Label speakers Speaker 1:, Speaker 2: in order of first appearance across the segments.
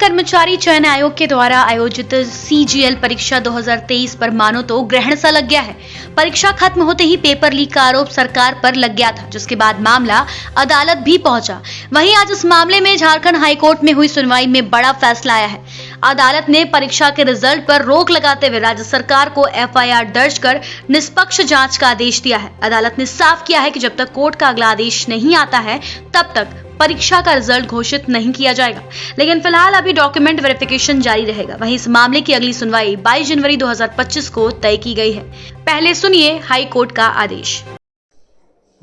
Speaker 1: कर्मचारी चयन आयोग के द्वारा आयोजित सीजीएल परीक्षा 2023 पर मानो तो ग्रहण सा लग गया है। परीक्षा खत्म होते ही पेपर लीक का आरोप सरकार पर लग गया था, जिसके बाद मामला अदालत भी पहुंचा। वहीं आज इस मामले में झारखंड हाईकोर्ट में हुई सुनवाई में बड़ा फैसला आया है। अदालत ने परीक्षा के रिजल्ट पर रोक लगाते हुए राज्य सरकार को एफआईआर दर्ज कर निष्पक्ष जांच का आदेश दिया है। अदालत ने साफ किया है कि जब तक कोर्ट का अगला आदेश नहीं आता है तब तक परीक्षा का रिजल्ट घोषित नहीं किया जाएगा, लेकिन फिलहाल अभी डॉक्यूमेंट वेरिफिकेशन जारी रहेगा। वहीं इस मामले की अगली सुनवाई 22 जनवरी 2025 को तय की गई है। पहले सुनिए हाई कोर्ट का आदेश।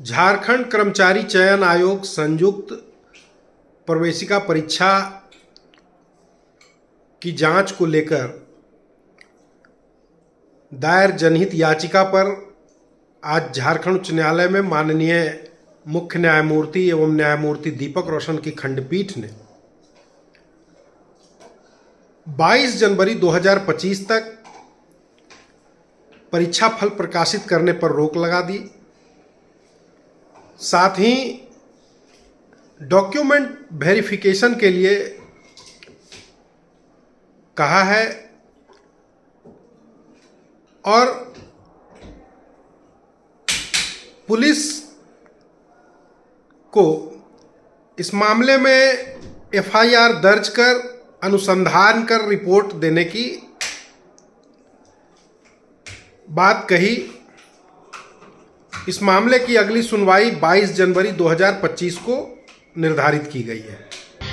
Speaker 2: झारखंड कर्मचारी चयन आयोग संयुक्त प्रवेशिका परीक्षा की जांच को लेकर दायर जनहित याचिका पर आज झारखंड उच्च न्यायालय में माननीय मुख्य न्यायमूर्ति एवं न्यायमूर्ति दीपक रोशन की खंडपीठ ने 22 जनवरी 2025 तक परीक्षा फल प्रकाशित करने पर रोक लगा दी। साथ ही डॉक्यूमेंट वेरिफिकेशन के लिए कहा है और पुलिस को इस मामले में एफआईआर दर्ज कर अनुसंधान कर रिपोर्ट देने की बात कही। इस मामले की अगली सुनवाई 22 जनवरी 2025 को निर्धारित की गई है।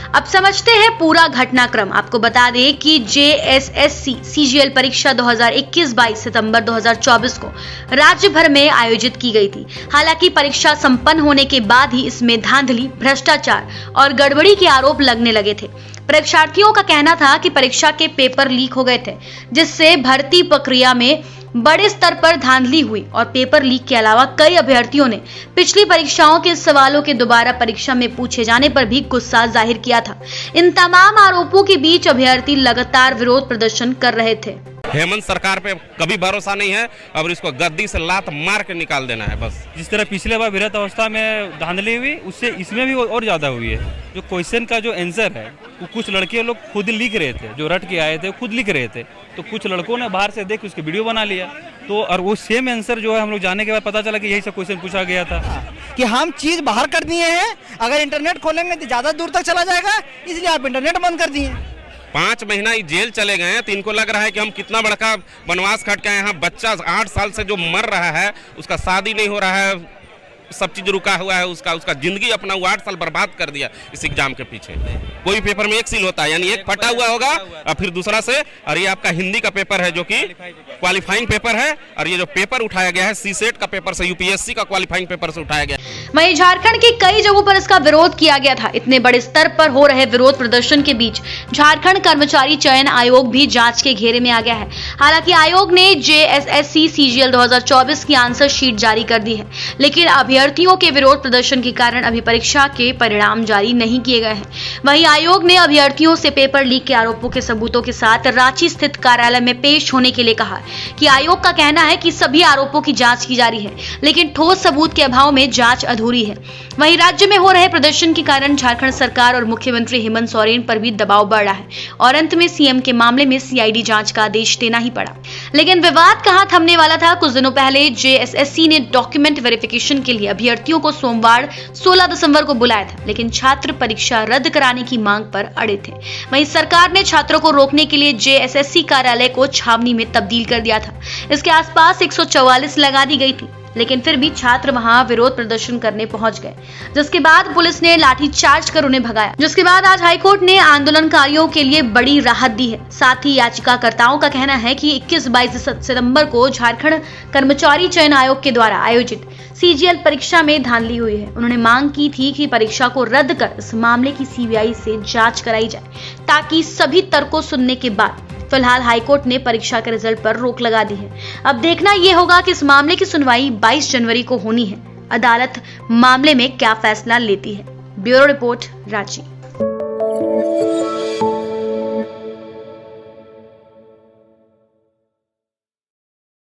Speaker 1: अब समझते हैं पूरा घटनाक्रम। आपको बता दें कि जेएसएससी सीजीएल परीक्षा 2021-22 सितंबर 2024 को राज्य भर में आयोजित की गई थी। हालांकि परीक्षा संपन्न होने के बाद ही इसमें धांधली, भ्रष्टाचार और गड़बड़ी के आरोप लगने लगे थे। परीक्षार्थियों का कहना था कि परीक्षा के पेपर लीक हो गए थे, जिससे भर्ती प्रक्रिया में बड़े स्तर पर धांधली हुई और पेपर लीक के अलावा कई अभ्यर्थियों ने पिछली परीक्षाओं के सवालों के दोबारा परीक्षा में पूछे जाने पर भी गुस्सा जाहिर किया था। इन तमाम आरोपों के बीच अभ्यर्थी लगातार विरोध प्रदर्शन कर रहे थे।
Speaker 3: हेमंत सरकार पे कभी भरोसा नहीं है, अब इसको गद्दी से लात मार के निकाल देना है बस।
Speaker 4: जिस तरह पिछले बार विरत अवस्था में धांधली हुई, उससे इसमें भी और ज्यादा हुई है। जो क्वेश्चन का जो आंसर है वो कुछ लड़के लोग खुद लिख रहे थे, जो रट के आए थे खुद लिख रहे थे, तो कुछ लड़कों ने बाहर से देख उसकी वीडियो बना लिया। तो और वो सेम आंसर जो है हम लोग जाने के बाद पता चला कि यही सब क्वेश्चन पूछा गया था
Speaker 5: कि हम चीज बाहर कर दिए हैं, अगर इंटरनेट खोलेंगे तो ज्यादा दूर तक चला जाएगा, इसलिए आप इंटरनेट बंद कर दिए।
Speaker 3: 5 महीना जेल चले गए हैं, तो इनको लग रहा है कि हम कितना बड़का वनवास खट के यहाँ बच्चा 8 साल से जो मर रहा है, उसका शादी नहीं हो रहा है, सब चीज रुका हुआ है, उसका जिंदगी अपना 8 साल बर्बाद कर दिया इस एग्जाम के पीछे। कोई पेपर में एक सील होता है, यानी एक फटा हुआ होगा और फिर दूसरा से, और ये आपका हिंदी का पेपर है जो कि क्वालिफाइंग पेपर है, और ये जो पेपर उठाया गया है सीसेट का पेपर से, यूपीएससी का क्वालिफाइंग पेपर से उठाया गया।
Speaker 1: वहीं झारखंड की कई जगहों पर इसका विरोध किया गया था। इतने बड़े स्तर पर हो रहे विरोध प्रदर्शन के बीच झारखंड कर्मचारी चयन आयोग भी जांच के घेरे में आ गया है। हालांकि आयोग ने जेएसएससी सीजीएल 2024 की आंसर शीट जारी कर दी है, लेकिन अभ्यर्थियों के विरोध प्रदर्शन के कारण अभी परीक्षा के परिणाम जारी नहीं किए गए हैं। वहीं आयोग ने अभ्यर्थियों से पेपर लीक के आरोपों के सबूतों के साथ रांची स्थित कार्यालय में पेश होने के लिए कहा कि आयोग का कहना है कि सभी आरोपों की जांच की जा रही है, लेकिन ठोस सबूत के अभाव में जांच अधूरी है। वहीं राज्य में हो रहे प्रदर्शन के कारण झारखंड सरकार और मुख्यमंत्री हेमंत सोरेन पर भी दबाव बढ़ रहा है और अंत में सीएम के मामले में सीआईडी जांच का आदेश देना ही पड़ा। लेकिन विवाद कहां थमने वाला था। कुछ दिनों पहले जेएसएससी ने डॉक्यूमेंट वेरिफिकेशन के लिए अभ्यर्थियों को सोमवार 16 दिसंबर को बुलाया था, लेकिन छात्र परीक्षा रद्द कराने की मांग पर अड़े थे। वहीं सरकार ने छात्रों को रोकने के लिए जेएसएससी कार्यालय को छावनी में तब्दील कर दिया था। इसके आसपास 144 लगा दी गई थी, लेकिन फिर भी छात्र वहां विरोध प्रदर्शन करने पहुंच गए, जिसके बाद पुलिस ने लाठीचार्ज कर उन्हें भगाया। जिसके बाद आज हाईकोर्ट ने आंदोलनकारियों के लिए बड़ी राहत दी है। साथ ही याचिकाकर्ताओं का कहना है कि 21-22 सितंबर को झारखंड कर्मचारी चयन आयोग के द्वारा आयोजित सीजीएल परीक्षा में धांधली हुई है। उन्होंने मांग की थी कि परीक्षा को रद्द कर इस मामले की सीबीआई से जांच कराई जाए, ताकि सभी तर्कों सुनने के बाद फिलहाल हाईकोर्ट ने परीक्षा के रिजल्ट पर रोक लगा दी है। अब देखना यह होगा कि इस मामले की सुनवाई 22 जनवरी को होनी है। अदालत मामले में क्या फैसला लेती है। Bureau report, Ranchi.